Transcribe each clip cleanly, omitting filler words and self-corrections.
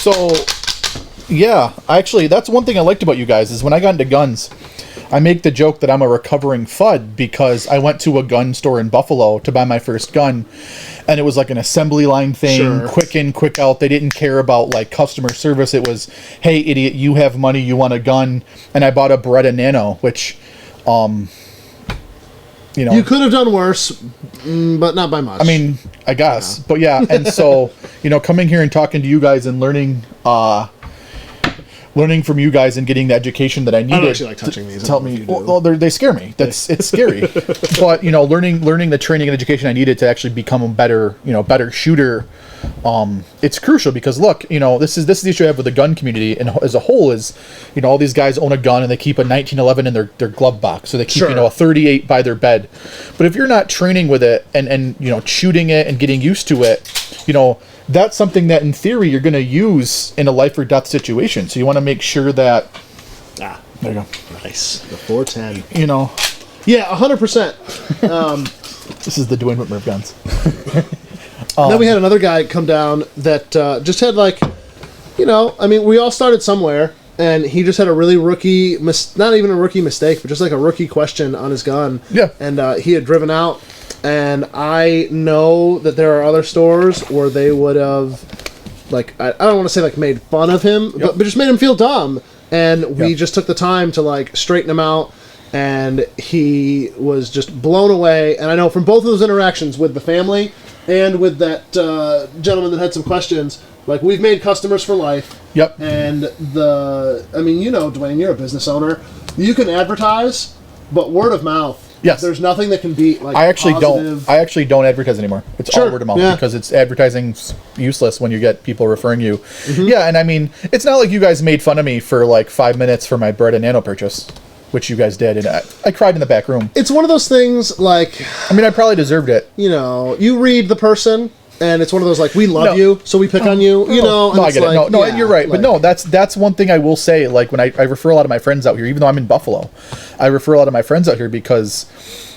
So, yeah, actually, that's one thing I liked about you guys is when I got into guns, I make the joke that I'm a recovering FUD because I went to a gun store in Buffalo to buy my first gun, and it was like an assembly line thing, quick in, quick out. They didn't care about like customer service. It was, hey, idiot, you have money, you want a gun, and I bought a Beretta Nano, which, you know, you could have done worse, but not by much. I mean, I guess, but yeah, and so you know, coming here and talking to you guys and learning from you guys and getting the education that I needed. I don't actually like touching these. Tell me, well, they scare me. It's scary. But you know, learning the training and education I needed to actually become a better shooter. It's crucial because look, you know, this is the issue I have with the gun community and as a whole is, you know, all these guys own a gun and they keep a 1911 in their glove box, so they keep you know a 38 by their bed. But if you're not training with it and you know shooting it and getting used to it, you know, that's something that in theory you're going to use in a life or death situation. So you want to make sure that there you go. Nice. The 410. You know. Yeah, 100%. This is the Dwayne Whitmer guns. Then we had another guy come down that just had like, you know, I mean, we all started somewhere, and he just had a really rookie, not even a rookie mistake, but just like a rookie question on his gun. Yeah. And he had driven out, and I know that there are other stores where they would have, like, I don't want to say like made fun of him, but just made him feel dumb. And we just took the time to like straighten him out. And he was just blown away. And I know from both of those interactions with the family and with that gentleman that had some questions, like, we've made customers for life. Yep. And I mean, you know, Dwayne, you're a business owner. You can advertise, but word of mouth. Yes. There's nothing that can beat like I actually positive... don't advertise anymore. It's all word of mouth because it's advertising's useless when you get people referring you. Mm-hmm. Yeah, and I mean, it's not like you guys made fun of me for like 5 minutes for my Beretta Nano purchase, which you guys did, and I cried in the back room. It's one of those things, like... I mean, I probably deserved it. You know, you read the person, and it's one of those, like, we love you, so we pick on you, you know? No, I get it. No, you're right. Like, but no, that's one thing I will say, like, when I refer a lot of my friends out here, even though I'm in Buffalo, I refer a lot of my friends out here because,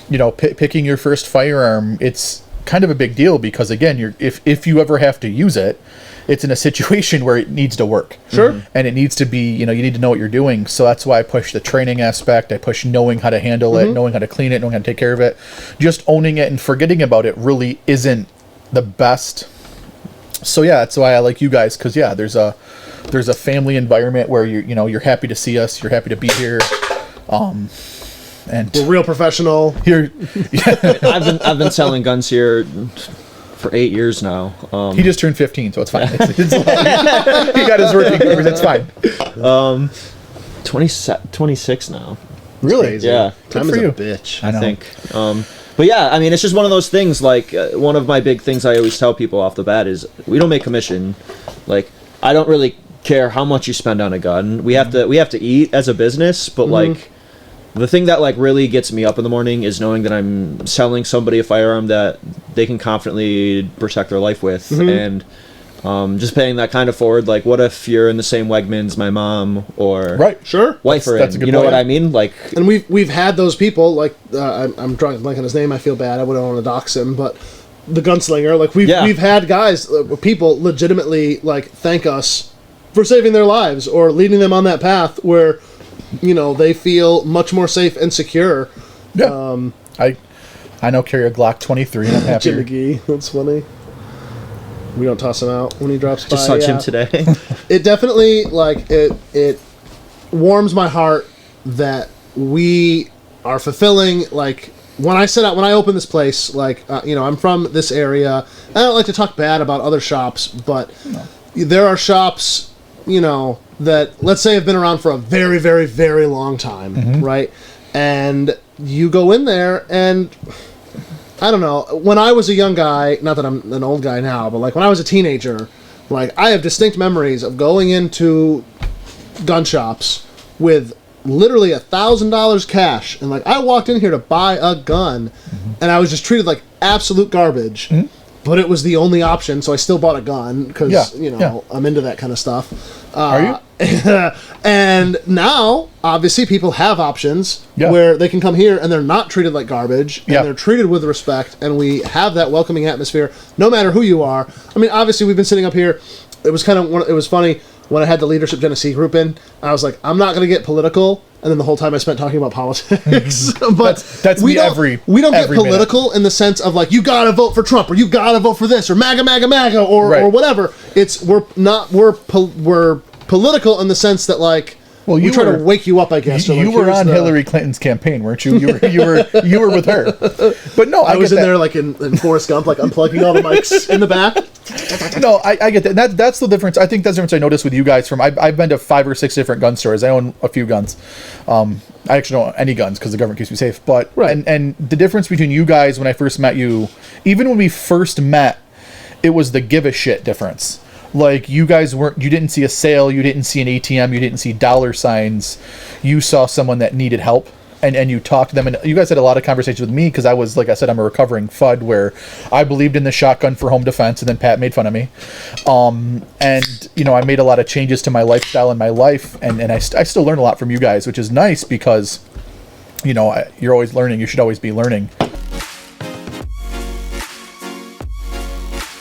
you know, picking your first firearm, it's kind of a big deal because, again, if you ever have to use it, it's in a situation where it needs to work. Sure. And it needs to be, you know, you need to know what you're doing. So that's why I push the training aspect. I push knowing how to handle it, knowing how to clean it, knowing how to take care of it. Just owning it and forgetting about it really isn't the best. So yeah, that's why I like you guys, because yeah, there's a family environment where you're happy to see us, you're happy to be here. And we're real professional. Here, yeah. I've been selling guns here for 8 years now. He just turned 15, so it's fine. He got his working papers. It's fine. 26 now. Really? Yeah. Time is a bitch. I think. But yeah, I mean, it's just one of those things. Like one of my big things I always tell people off the bat is we don't make commission. Like, I don't really care how much you spend on a gun. We have to eat as a business, but like. The thing that like really gets me up in the morning is knowing that I'm selling somebody a firearm that they can confidently protect their life with, and just paying that kind of forward. Like, what if you're in the same Wegmans my mom or wife are in? You know what I mean? Like, and we've had those people. Like, I'm drawing a blank on his name. I feel bad. I wouldn't want to dox him, but the gunslinger. Like, we've had guys, people legitimately like thank us for saving their lives or leading them on that path where. You know, they feel much more safe and secure. Yeah. I know carry a Glock 23 and I'm happy. Jim McGee, that's funny. We don't toss him out when he drops by. Just saw Jim today. It definitely, like, it warms my heart that we are fulfilling, like, when I open this place, like, you know, I'm from this area. I don't like to talk bad about other shops, but there are shops, you know, that, let's say, have been around for a very, very, very long time, right? And you go in there, and I don't know, when I was a young guy, not that I'm an old guy now, but like when I was a teenager, like I have distinct memories of going into gun shops with literally $1,000 cash, and like I walked in here to buy a gun, and I was just treated like absolute garbage. But it was the only option, so I still bought a gun because I'm into that kind of stuff. Are you? And now, obviously, people have options where they can come here and they're not treated like garbage, and they're treated with respect, and we have that welcoming atmosphere, no matter who you are. I mean, obviously, we've been sitting up here it was kind of it was funny when I had the Leadership Genesee group in. I was like, I'm not going to get political, and then the whole time I spent talking about politics. But that's we me don't every get every minute. political in the sense of like you got to vote for Trump or you got to vote for this or MAGA MAGA MAGA or Right. whatever. It's we're political in the sense that like. Well, we you try were- to wake you up, I guess. You, or, like, you were here's on the- Hillary Clinton's campaign, weren't you? You were with her. But no, I was get in that. there like in Forrest Gump, like unplugging all the mics in the back. No, I get that. That's the difference. I think that's the difference I noticed with you guys. I've been to 5 or 6 different gun stores. I own a few guns. I actually don't own any guns because the government keeps me safe. But Right. and the difference between you guys when I first met you, even when we first met, it was the give a shit difference. Like you guys you didn't see a sale, you didn't see an ATM, you didn't see dollar signs. You saw someone that needed help. And you talked to them, and you guys had a lot of conversations with me because I was, like I said, I'm a recovering FUD where I believed in the shotgun for home defense, and then Pat made fun of me. And I made a lot of changes to my lifestyle and my life, and I still learn a lot from you guys, which is nice because you're always learning. You should always be learning.